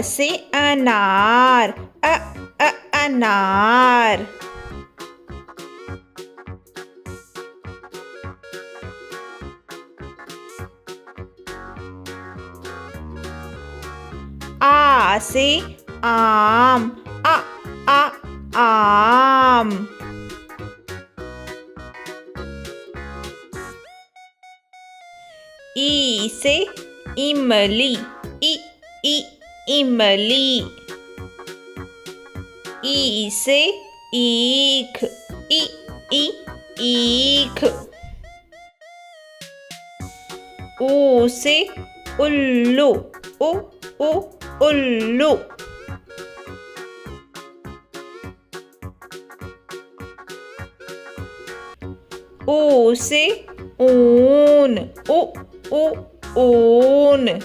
से अनार, अनार। आ से आम, आम। ई से इमली, इमली। ई से ईख, ईख। ऊ से उल्लू, उल्लू। ऊ से ऊन, ऊन।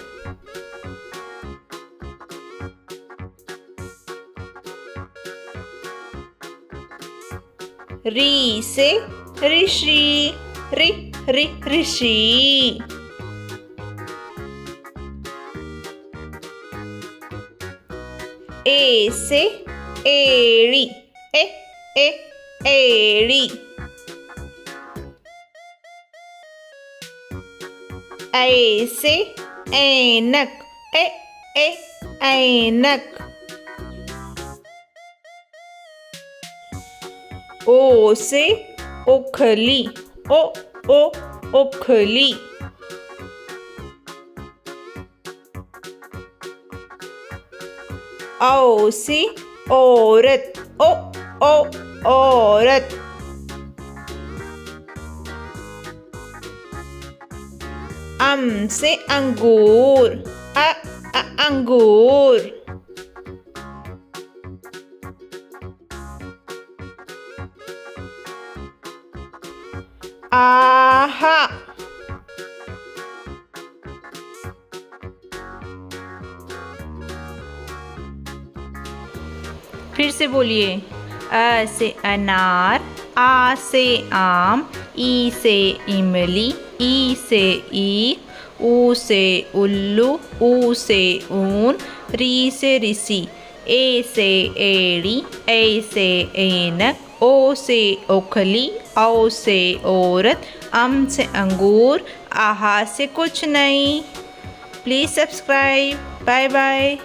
री से ऋषि, ऋषि। ए से एड़ी, एड़ी। ऐ से ऐनक, ऐनक। ओ से ओखली, ओखली। औ से औरत, औरत। अम से अंगूर, अंगूर। आहा। फिर से बोलिए। अ से अनार, आ से आम, ई से इमली, ई से ईख, ऊ से उल्लू, ऊ से ऊन, री से ऋषि, ए से एड़ी, ए से ऐनक, ओ से ओखली, औ से औरत, अम से अंगूर, आहा से कुछ नहीं। Please subscribe. Bye bye.